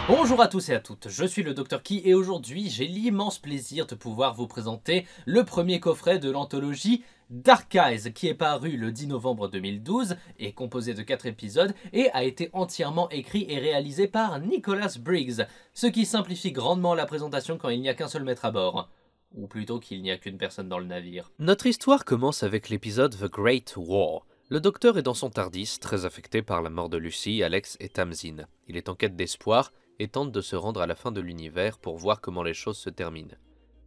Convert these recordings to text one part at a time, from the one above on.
Bonjour à tous et à toutes, je suis le Dr Key et aujourd'hui j'ai l'immense plaisir de pouvoir vous présenter le premier coffret de l'anthologie Dark Eyes qui est paru le 10 novembre 2012, est composé de 4 épisodes et a été entièrement écrit et réalisé par Nicholas Briggs, ce qui simplifie grandement la présentation quand il n'y a qu'un seul maître à bord. Ou plutôt qu'il n'y a qu'une personne dans le navire. Notre histoire commence avec l'épisode The Great War. Le docteur est dans son TARDIS, très affecté par la mort de Lucy, Alex et Tamsin. Il est en quête d'espoir et tente de se rendre à la fin de l'univers pour voir comment les choses se terminent.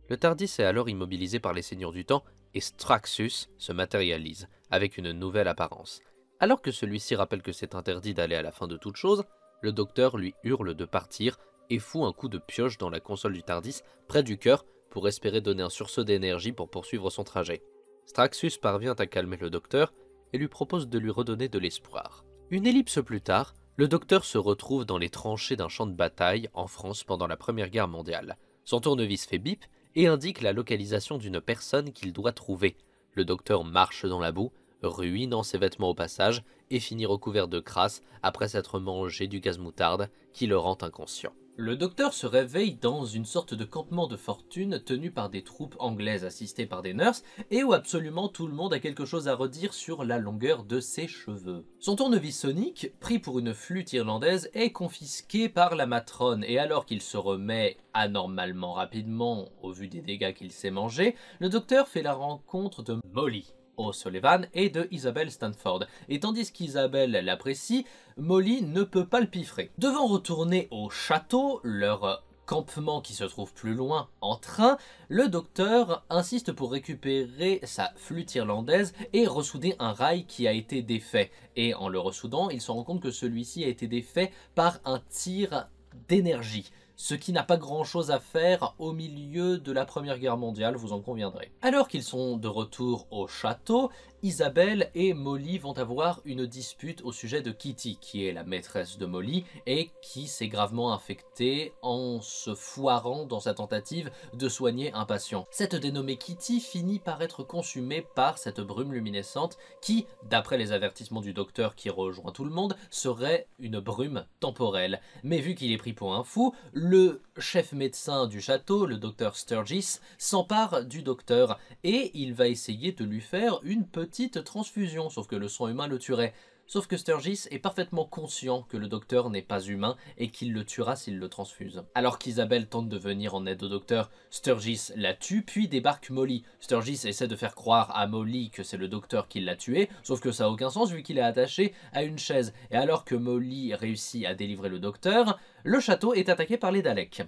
Le TARDIS est alors immobilisé par les Seigneurs du Temps et Straxus se matérialise, avec une nouvelle apparence. Alors que celui-ci rappelle que c'est interdit d'aller à la fin de toute chose, le docteur lui hurle de partir et fout un coup de pioche dans la console du TARDIS près du cœur pour espérer donner un sursaut d'énergie pour poursuivre son trajet. Straxus parvient à calmer le docteur et lui propose de lui redonner de l'espoir. Une ellipse plus tard, le docteur se retrouve dans les tranchées d'un champ de bataille en France pendant la Première Guerre mondiale. Son tournevis fait bip et indique la localisation d'une personne qu'il doit trouver. Le docteur marche dans la boue, ruinant ses vêtements au passage et finit recouvert de crasse après s'être mangé du gaz moutarde qui le rend inconscient. Le docteur se réveille dans une sorte de campement de fortune tenu par des troupes anglaises assistées par des nurses et où absolument tout le monde a quelque chose à redire sur la longueur de ses cheveux. Son tournevis sonique, pris pour une flûte irlandaise, est confisqué par la matrone et alors qu'il se remet anormalement rapidement au vu des dégâts qu'il s'est mangés, le docteur fait la rencontre de Molly O'Sullivan et de Isabelle Stanford. Et tandis qu'Isabelle l'apprécie, Molly ne peut pas le piffrer. Devant retourner au château, leur campement qui se trouve plus loin en train, le docteur insiste pour récupérer sa flûte irlandaise et ressouder un rail qui a été défait. Et en le ressoudant, il se rend compte que celui-ci a été défait par un tir d'énergie. Ce qui n'a pas grand chose à faire au milieu de la Première Guerre mondiale, vous en conviendrez. Alors qu'ils sont de retour au château, Isabelle et Molly vont avoir une dispute au sujet de Kitty, qui est la maîtresse de Molly, et qui s'est gravement infectée en se foirant dans sa tentative de soigner un patient. Cette dénommée Kitty finit par être consumée par cette brume luminescente qui, d'après les avertissements du docteur qui rejoint tout le monde, serait une brume temporelle. Mais vu qu'il est pris pour un fou, le chef médecin du château, le docteur Sturgis, s'empare du docteur et il va essayer de lui faire une petite transfusion, sauf que le sang humain le tuerait. Sauf que Sturgis est parfaitement conscient que le docteur n'est pas humain et qu'il le tuera s'il le transfuse. Alors qu'Isabelle tente de venir en aide au docteur, Sturgis la tue, puis débarque Molly. Sturgis essaie de faire croire à Molly que c'est le docteur qui l'a tué, sauf que ça n'a aucun sens vu qu'il est attaché à une chaise. Et alors que Molly réussit à délivrer le docteur, le château est attaqué par les Daleks.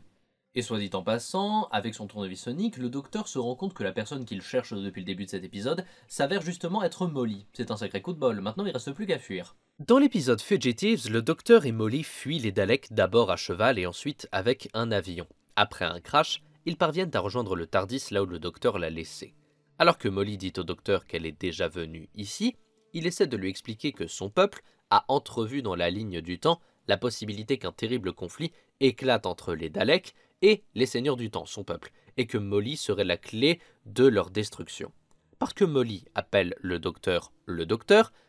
Et soit dit en passant, avec son tournevis sonique, le docteur se rend compte que la personne qu'il cherche depuis le début de cet épisode s'avère justement être Molly. C'est un sacré coup de bol, maintenant il reste plus qu'à fuir. Dans l'épisode Fugitives, le docteur et Molly fuient les Daleks d'abord à cheval et ensuite avec un avion. Après un crash, ils parviennent à rejoindre le TARDIS là où le docteur l'a laissé. Alors que Molly dit au docteur qu'elle est déjà venue ici, il essaie de lui expliquer que son peuple a entrevu dans la ligne du temps la possibilité qu'un terrible conflit éclate entre les Daleks et les Seigneurs du Temps, son peuple, et que Molly serait la clé de leur destruction. Parce que Molly appelle le docteur,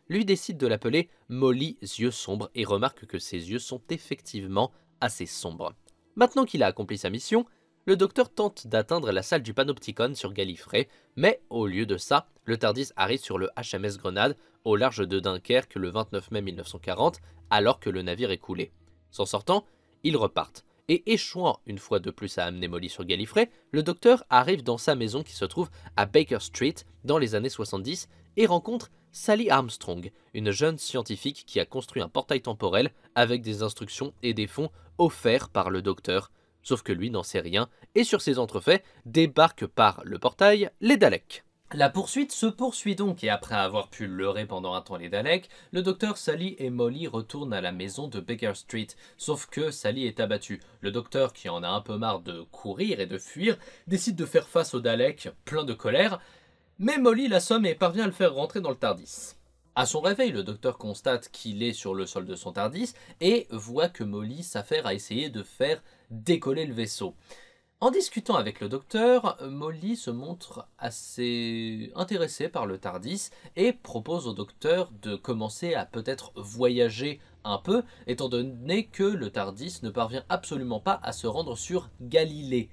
lui décide de l'appeler Molly Yeux Sombres et remarque que ses yeux sont effectivement assez sombres. Maintenant qu'il a accompli sa mission, le docteur tente d'atteindre la salle du Panopticon sur Gallifrey, mais au lieu de ça, le TARDIS arrive sur le HMS Grenade au large de Dunkerque le 29 mai 1940, alors que le navire est coulé. S'en sortant, ils repartent. Et échouant une fois de plus à amener Molly sur Gallifrey, le docteur arrive dans sa maison qui se trouve à Baker Street dans les années 70 et rencontre Sally Armstrong, une jeune scientifique qui a construit un portail temporel avec des instructions et des fonds offerts par le docteur. Sauf que lui n'en sait rien et sur ses entrefaits débarquent par le portail les Daleks. La poursuite se poursuit donc et après avoir pu leurrer pendant un temps les Daleks, le docteur, Sally et Molly retournent à la maison de Baker Street. Sauf que Sally est abattue. Le docteur, qui en a un peu marre de courir et de fuir, décide de faire face aux Daleks, plein de colère, mais Molly l'assomme et parvient à le faire rentrer dans le TARDIS. À son réveil, le docteur constate qu'il est sur le sol de son TARDIS et voit que Molly s'affaire à essayer de faire décoller le vaisseau. En discutant avec le docteur, Molly se montre assez intéressée par le TARDIS et propose au docteur de commencer à peut-être voyager un peu, étant donné que le TARDIS ne parvient absolument pas à se rendre sur Galilée,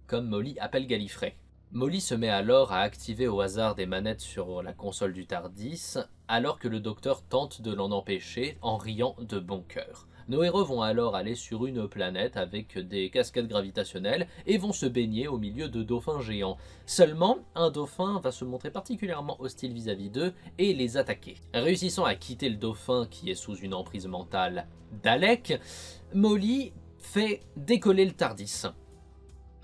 comme Molly appelle Gallifrey. Molly se met alors à activer au hasard des manettes sur la console du TARDIS, alors que le docteur tente de l'en empêcher en riant de bon cœur. Nos héros vont alors aller sur une planète avec des cascades gravitationnelles et vont se baigner au milieu de dauphins géants. Seulement, un dauphin va se montrer particulièrement hostile vis-à-vis d'eux et les attaquer. Réussissant à quitter le dauphin qui est sous une emprise mentale Dalek, Molly fait décoller le TARDIS.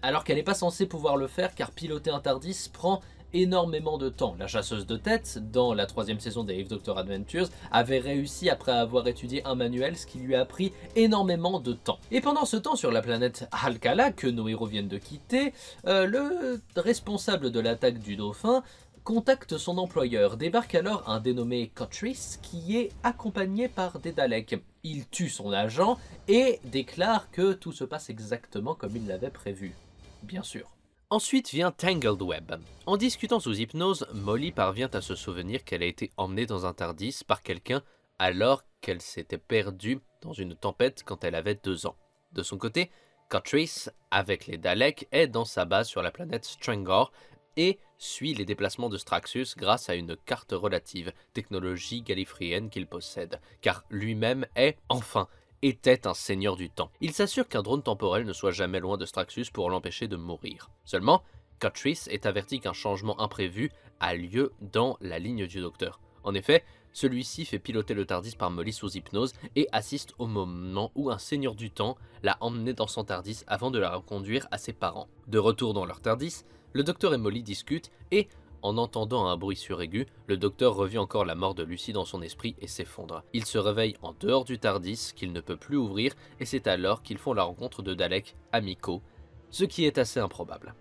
Alors qu'elle n'est pas censée pouvoir le faire car piloter un TARDIS prend énormément de temps. La chasseuse de tête, dans la 3e saison des Eighth Doctor Adventures, avait réussi après avoir étudié un manuel, ce qui lui a pris énormément de temps. Et pendant ce temps, sur la planète Alcala, que nos héros viennent de quitter, le responsable de l'attaque du dauphin contacte son employeur. Débarque alors un dénommé Cotris qui est accompagné par des Daleks. Il tue son agent et déclare que tout se passe exactement comme il l'avait prévu. Bien sûr. Ensuite vient Tangled Web. En discutant sous hypnose, Molly parvient à se souvenir qu'elle a été emmenée dans un TARDIS par quelqu'un alors qu'elle s'était perdue dans une tempête quand elle avait 2 ans. De son côté, Cotris, avec les Daleks, est dans sa base sur la planète Strangor et suit les déplacements de Straxus grâce à une carte relative, technologie gallifréenne qu'il possède, car lui-même était un seigneur du temps. Il s'assure qu'un drone temporel ne soit jamais loin de Straxus pour l'empêcher de mourir. Seulement, Cotris est averti qu'un changement imprévu a lieu dans la ligne du docteur. En effet, celui-ci fait piloter le TARDIS par Molly sous hypnose et assiste au moment où un seigneur du temps l'a emmené dans son TARDIS avant de la reconduire à ses parents. De retour dans leur TARDIS, le docteur et Molly discutent et, en entendant un bruit suraigu, le docteur revit encore la mort de Lucy dans son esprit et s'effondre. Il se réveille en dehors du TARDIS qu'il ne peut plus ouvrir et c'est alors qu'ils font la rencontre de Daleks amicaux, ce qui est assez improbable.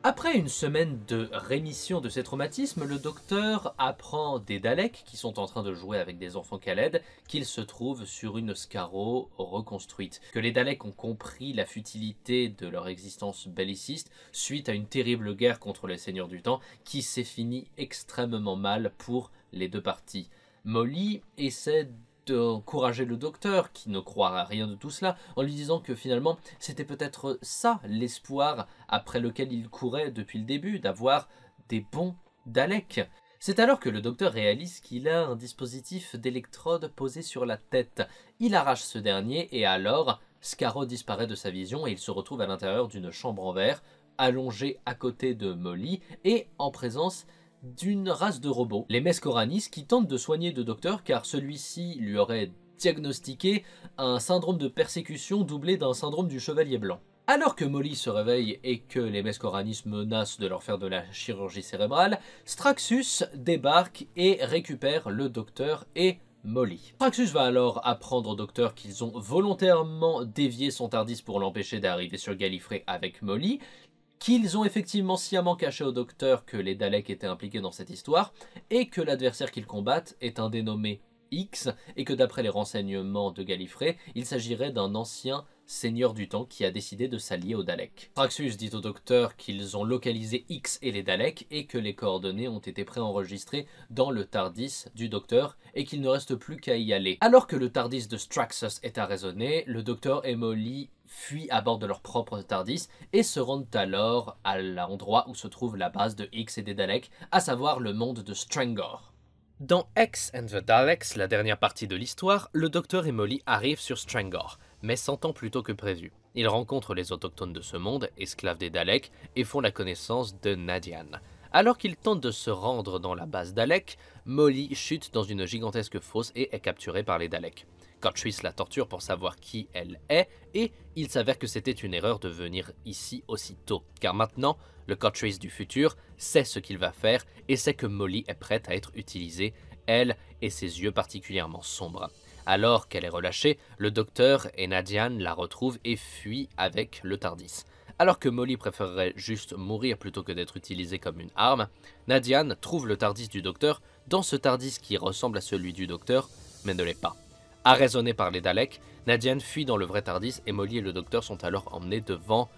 Après une semaine de rémission de ses traumatismes, le docteur apprend des Daleks qui sont en train de jouer avec des enfants Khaled qu'ils se trouvent sur une Skaro reconstruite, que les Daleks ont compris la futilité de leur existence belliciste suite à une terrible guerre contre les Seigneurs du Temps qui s'est finie extrêmement mal pour les deux parties. Molly essaie d'encourager le docteur, qui ne croit à rien de tout cela, en lui disant que finalement c'était peut-être ça l'espoir après lequel il courait depuis le début, d'avoir des bons Daleks. C'est alors que le docteur réalise qu'il a un dispositif d'électrode posé sur la tête. Il arrache ce dernier et alors Skaro disparaît de sa vision et il se retrouve à l'intérieur d'une chambre en verre, allongé à côté de Molly et en présence d'une race de robots, les Mescoranis, qui tentent de soigner le docteur car celui-ci lui aurait diagnostiqué un syndrome de persécution doublé d'un syndrome du chevalier blanc. Alors que Molly se réveille et que les Mescoranis menacent de leur faire de la chirurgie cérébrale, Straxus débarque et récupère le docteur et Molly. Straxus va alors apprendre au docteur qu'ils ont volontairement dévié son TARDIS pour l'empêcher d'arriver sur Gallifrey avec Molly, qu'ils ont effectivement sciemment caché au docteur que les Daleks étaient impliqués dans cette histoire, et que l'adversaire qu'ils combattent est un dénommé X, et que d'après les renseignements de Gallifrey, il s'agirait d'un ancien seigneur du temps qui a décidé de s'allier aux Daleks. Straxus dit au docteur qu'ils ont localisé X et les Daleks, et que les coordonnées ont été préenregistrées dans le TARDIS du docteur, et qu'il ne reste plus qu'à y aller. Alors que le TARDIS de Straxus est arraisonné, le docteur et Molly fuient à bord de leur propre TARDIS et se rendent alors à l'endroit où se trouve la base de X et des Daleks, à savoir le monde de Strangor. Dans X and the Daleks, la dernière partie de l'histoire, le docteur et Molly arrivent sur Strangor, mais 100 ans plus tôt que prévu. Ils rencontrent les autochtones de ce monde, esclaves des Daleks, et font la connaissance de Nadian. Alors qu'ils tentent de se rendre dans la base Dalek, Molly chute dans une gigantesque fosse et est capturée par les Daleks. Cotris la torture pour savoir qui elle est, et il s'avère que c'était une erreur de venir ici aussitôt, car maintenant, le Cotris du futur sait ce qu'il va faire et sait que Molly est prête à être utilisée, elle et ses yeux particulièrement sombres. Alors qu'elle est relâchée, le docteur et Nadian la retrouvent et fuient avec le TARDIS. Alors que Molly préférerait juste mourir plutôt que d'être utilisée comme une arme, Nadian trouve le TARDIS du docteur dans ce TARDIS qui ressemble à celui du docteur, mais ne l'est pas. Arraisonnée par les Daleks, Nadian fuit dans le vrai TARDIS et Molly et le docteur sont alors emmenés devant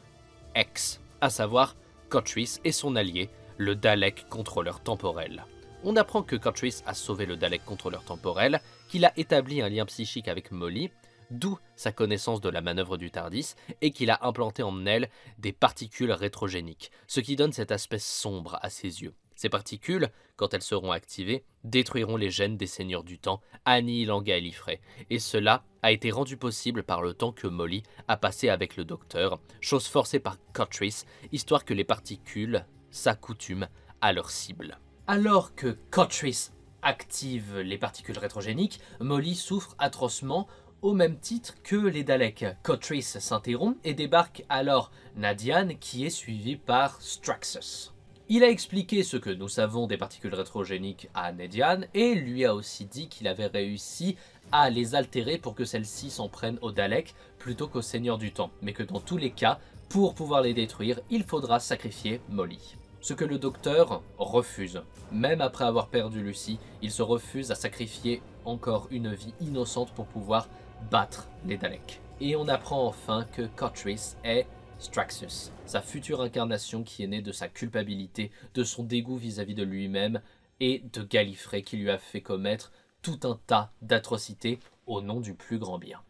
X, à savoir Kotris et son allié, le Dalek contrôleur temporel. On apprend que Kotris a sauvé le Dalek contrôleur temporel, qu'il a établi un lien psychique avec Molly, d'où sa connaissance de la manœuvre du TARDIS, et qu'il a implanté en elle des particules rétrogéniques, ce qui donne cet aspect sombre à ses yeux. Ces particules, quand elles seront activées, détruiront les gènes des Seigneurs du Temps, annihilant Gallifrey, et cela a été rendu possible par le temps que Molly a passé avec le Docteur, chose forcée par Kotris, histoire que les particules s'accoutument à leur cible. Alors que Kotris active les particules rétrogéniques, Molly souffre atrocement au même titre que les Daleks. Kotris s'interrompt et débarque alors Nadian qui est suivi par Straxus. Il a expliqué ce que nous savons des particules rétrogéniques à Nadian et lui a aussi dit qu'il avait réussi à les altérer pour que celles-ci s'en prennent aux Daleks plutôt qu'aux Seigneurs du Temps, mais que dans tous les cas, pour pouvoir les détruire, il faudra sacrifier Molly. Ce que le Docteur refuse. Même après avoir perdu Lucie, il se refuse à sacrifier encore une vie innocente pour pouvoir battre les Daleks. Et on apprend enfin que Kotris est Straxus, sa future incarnation qui est née de sa culpabilité, de son dégoût vis-à-vis de lui-même et de Gallifrey qui lui a fait commettre tout un tas d'atrocités au nom du plus grand bien.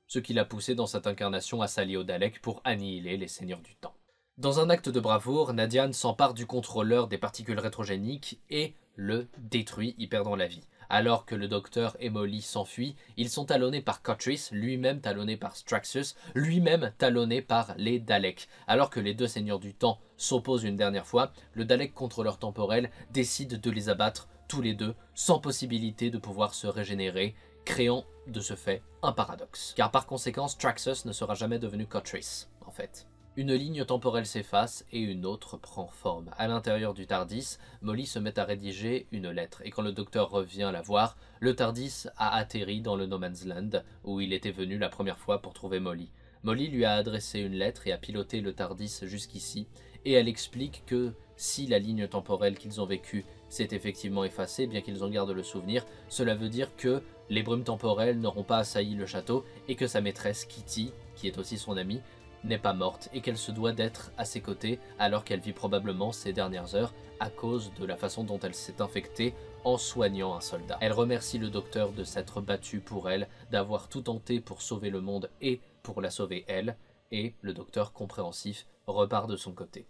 Ce qui l'a poussé dans cette incarnation à s'allier aux Daleks pour annihiler les Seigneurs du Temps. Dans un acte de bravoure, Nadian s'empare du contrôleur des particules rétrogéniques et le détruit, y perdant la vie. Alors que le Docteur et Molly s'enfuient, ils sont talonnés par Kotris, lui-même talonné par Straxus, lui-même talonné par les Daleks. Alors que les deux Seigneurs du Temps s'opposent une dernière fois, le Dalek contrôleur temporel décide de les abattre tous les deux, sans possibilité de pouvoir se régénérer, créant de ce fait un paradoxe. Car par conséquent, Straxus ne sera jamais devenu Kotris, en fait. Une ligne temporelle s'efface et une autre prend forme. À l'intérieur du TARDIS, Molly se met à rédiger une lettre. Et quand le Docteur revient la voir, le TARDIS a atterri dans le No Man's Land, où il était venu la première fois pour trouver Molly. Molly lui a adressé une lettre et a piloté le TARDIS jusqu'ici. Et elle explique que si la ligne temporelle qu'ils ont vécue s'est effectivement effacée, bien qu'ils en gardent le souvenir, cela veut dire que les brumes temporelles n'auront pas assailli le château et que sa maîtresse Kitty, qui est aussi son amie, n'est pas morte et qu'elle se doit d'être à ses côtés alors qu'elle vit probablement ses dernières heures à cause de la façon dont elle s'est infectée en soignant un soldat. Elle remercie le Docteur de s'être battu pour elle, d'avoir tout tenté pour sauver le monde et pour la sauver elle, et le Docteur compréhensif repart de son côté.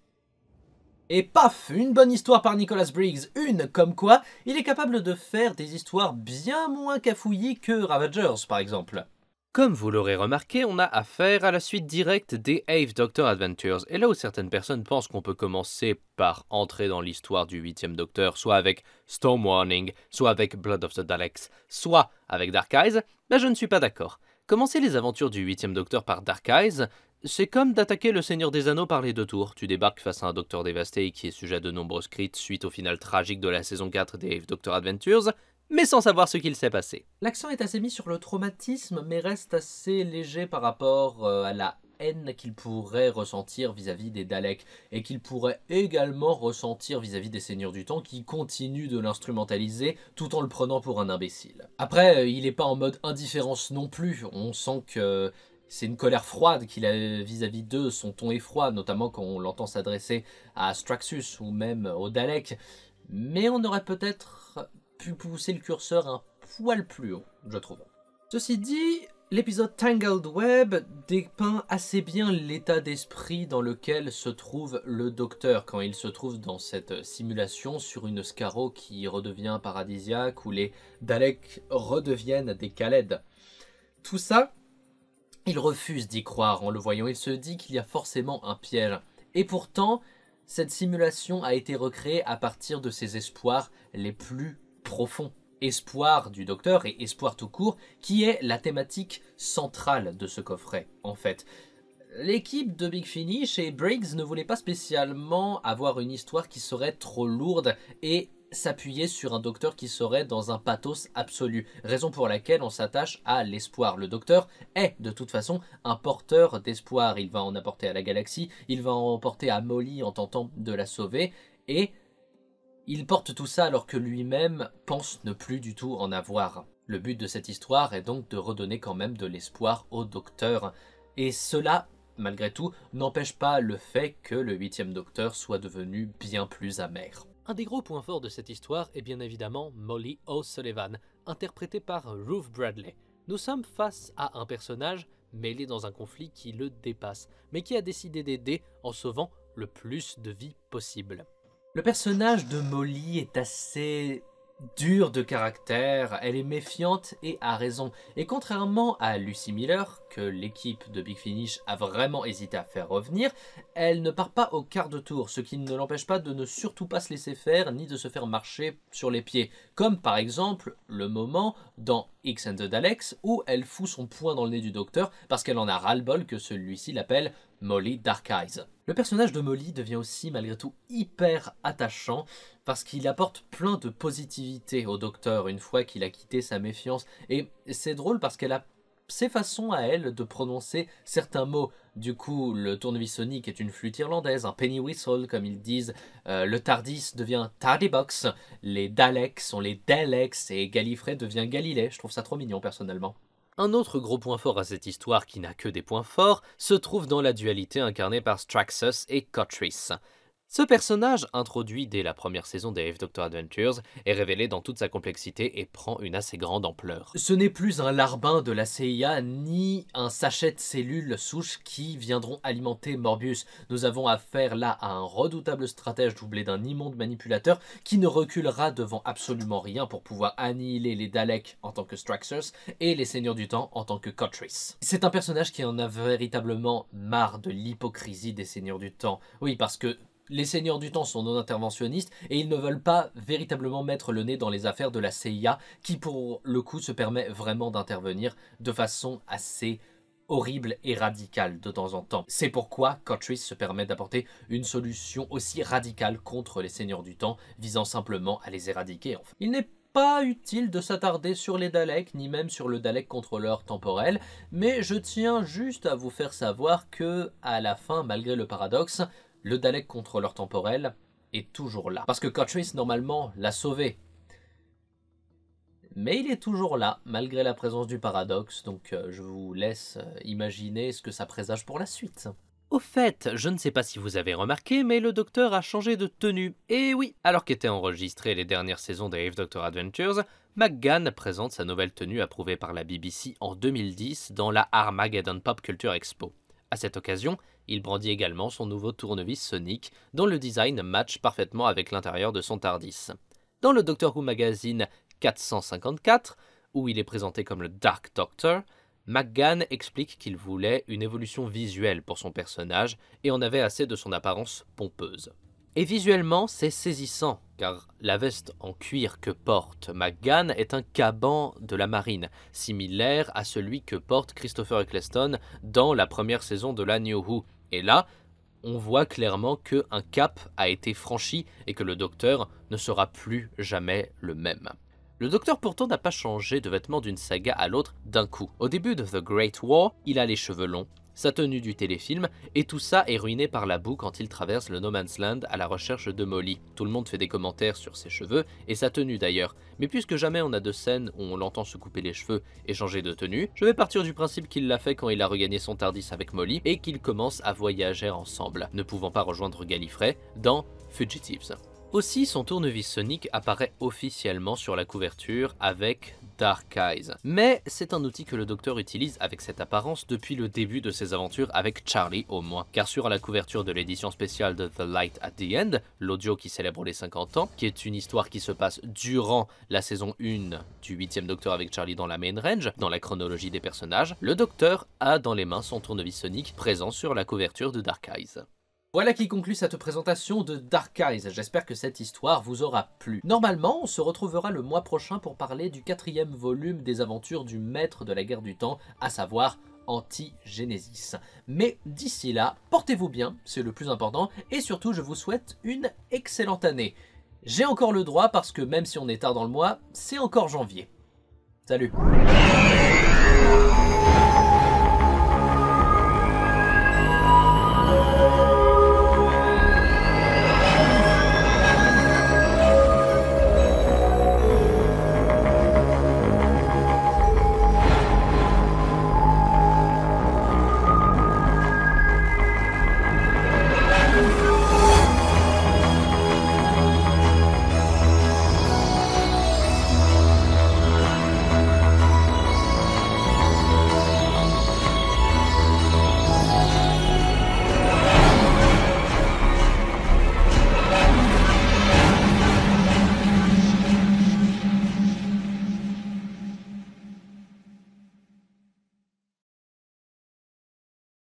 Et paf, une bonne histoire par Nicholas Briggs, une comme quoi il est capable de faire des histoires bien moins cafouillis que Ravagers par exemple. Comme vous l'aurez remarqué, on a affaire à la suite directe des 8th Doctor Adventures, et là où certaines personnes pensent qu'on peut commencer par entrer dans l'histoire du 8e Docteur, soit avec Storm Warning, soit avec Blood of the Daleks, soit avec Dark Eyes, je ne suis pas d'accord. Commencer les aventures du 8e Docteur par Dark Eyes, c'est comme d'attaquer le Seigneur des Anneaux par les deux tours. Tu débarques face à un Docteur dévasté qui est sujet à de nombreuses crites suite au final tragique de la saison 4 des 8th Doctor Adventures, mais sans savoir ce qu'il s'est passé. L'accent est assez mis sur le traumatisme, mais reste assez léger par rapport à la haine qu'il pourrait ressentir vis-à-vis des Daleks, et qu'il pourrait également ressentir vis-à-vis des Seigneurs du Temps qui continuent de l'instrumentaliser tout en le prenant pour un imbécile. Après, il n'est pas en mode indifférence non plus, on sent que c'est une colère froide qu'il a vis-à-vis d'eux, son ton est froid, notamment quand on l'entend s'adresser à Straxus ou même aux Daleks, mais on aurait peut-être pu pousser le curseur un poil plus haut, je trouve. Ceci dit, l'épisode Tangled Web dépeint assez bien l'état d'esprit dans lequel se trouve le Docteur quand il se trouve dans cette simulation sur une Skaro qui redevient paradisiaque, où les Daleks redeviennent des Khaled. Tout ça, il refuse d'y croire en le voyant, il se dit qu'il y a forcément un piège. Et pourtant, cette simulation a été recréée à partir de ses espoirs les plus profond. Espoir du Docteur et espoir tout court, qui est la thématique centrale de ce coffret, en fait. L'équipe de Big Finish et Briggs ne voulait pas spécialement avoir une histoire qui serait trop lourde et s'appuyer sur un Docteur qui serait dans un pathos absolu, raison pour laquelle on s'attache à l'espoir. Le Docteur est de toute façon un porteur d'espoir, il va en apporter à la galaxie, il va en apporter à Molly en tentant de la sauver, et il porte tout ça alors que lui-même pense ne plus du tout en avoir. Le but de cette histoire est donc de redonner quand même de l'espoir au Docteur. Et cela malgré tout, n'empêche pas le fait que le 8e Docteur soit devenu bien plus amer. Un des gros points forts de cette histoire est bien évidemment Molly O'Sullivan, interprétée par Ruth Bradley. Nous sommes face à un personnage mêlé dans un conflit qui le dépasse, mais qui a décidé d'aider en sauvant le plus de vies possible. Le personnage de Molly est assez dure de caractère, elle est méfiante et a raison. Et contrairement à Lucy Miller, que l'équipe de Big Finish a vraiment hésité à faire revenir, elle ne part pas au quart de tour, ce qui ne l'empêche pas de ne surtout pas se laisser faire ni de se faire marcher sur les pieds. Comme par exemple le moment dans X and the Daleks où elle fout son poing dans le nez du docteur parce qu'elle en a ras-le-bol que celui-ci l'appelle Molly Dark Eyes. Le personnage de Molly devient aussi malgré tout hyper attachant parce qu'il apporte plein de positivité au docteur une fois qu'il a quitté sa méfiance. Et c'est drôle parce qu'elle a ses façons à elle de prononcer certains mots. Du coup, le tournevis sonique est une flûte irlandaise, un penny whistle comme ils disent, le TARDIS devient TARDIBOX, les Daleks sont les Daleks et Gallifrey devient Galilée. Je trouve ça trop mignon personnellement. Un autre gros point fort à cette histoire qui n'a que des points forts se trouve dans la dualité incarnée par Straxus et Cotris. Ce personnage, introduit dès la première saison des 8 Doctor Adventures, est révélé dans toute sa complexité et prend une assez grande ampleur. Ce n'est plus un larbin de la CIA, ni un sachet de cellules souches qui viendront alimenter Morbius. Nous avons affaire là à un redoutable stratège doublé d'un immonde manipulateur qui ne reculera devant absolument rien pour pouvoir annihiler les Daleks en tant que Straxus et les Seigneurs du Temps en tant que Cotris. C'est un personnage qui en a véritablement marre de l'hypocrisie des Seigneurs du Temps. Oui, parce que les Seigneurs du Temps sont non interventionnistes et ils ne veulent pas véritablement mettre le nez dans les affaires de la CIA qui pour le coup se permet vraiment d'intervenir de façon assez horrible et radicale de temps en temps. C'est pourquoi Cotris se permet d'apporter une solution aussi radicale contre les Seigneurs du Temps visant simplement à les éradiquer en fait. Il n'est pas utile de s'attarder sur les Daleks, ni même sur le Dalek contrôleur temporel, mais je tiens juste à vous faire savoir que, à la fin, malgré le paradoxe, le Dalek contrôleur temporel est toujours là. Parce que Cotris, normalement, l'a sauvé. Mais il est toujours là, malgré la présence du paradoxe, donc je vous laisse imaginer ce que ça présage pour la suite. Au fait, je ne sais pas si vous avez remarqué, mais le docteur a changé de tenue. Et oui, alors qu'étaient enregistrées les dernières saisons des 8 Doctor Adventures, McGann présente sa nouvelle tenue approuvée par la BBC en 2010 dans la Armageddon Pop Culture Expo. À cette occasion, il brandit également son nouveau tournevis sonique, dont le design match parfaitement avec l'intérieur de son TARDIS. Dans le Doctor Who Magazine 454, où il est présenté comme le Dark Doctor, McGann explique qu'il voulait une évolution visuelle pour son personnage et en avait assez de son apparence pompeuse. Et visuellement, c'est saisissant, car la veste en cuir que porte McGann est un caban de la marine, similaire à celui que porte Christopher Eccleston dans la première saison de la New Who. Et là, on voit clairement qu'un cap a été franchi et que le docteur ne sera plus jamais le même. Le docteur pourtant n'a pas changé de vêtements d'une saga à l'autre d'un coup. Au début de The Great War, il a les cheveux longs, sa tenue du téléfilm, et tout ça est ruiné par la boue quand il traverse le No Man's Land à la recherche de Molly. Tout le monde fait des commentaires sur ses cheveux, et sa tenue d'ailleurs. Mais puisque jamais on a de scène où on l'entend se couper les cheveux et changer de tenue, je vais partir du principe qu'il l'a fait quand il a regagné son TARDIS avec Molly, et qu'ils commencent à voyager ensemble, ne pouvant pas rejoindre Gallifrey dans Fugitives. Aussi, son tournevis sonique apparaît officiellement sur la couverture avec Dark Eyes. Mais c'est un outil que le docteur utilise avec cette apparence depuis le début de ses aventures avec Charlie au moins. Car sur la couverture de l'édition spéciale de The Light at the End, l'audio qui célèbre les 50 ans, qui est une histoire qui se passe durant la saison 1 du 8e Docteur avec Charlie dans la Main Range, dans la chronologie des personnages, le docteur a dans les mains son tournevis sonique présent sur la couverture de Dark Eyes. Voilà qui conclut cette présentation de Dark Eyes. J'espère que cette histoire vous aura plu. Normalement, on se retrouvera le mois prochain pour parler du 4e volume des aventures du maître de la guerre du temps, à savoir Anti-Genesis. Mais d'ici là, portez-vous bien, c'est le plus important, et surtout je vous souhaite une excellente année. J'ai encore le droit parce que même si on est tard dans le mois, c'est encore janvier. Salut!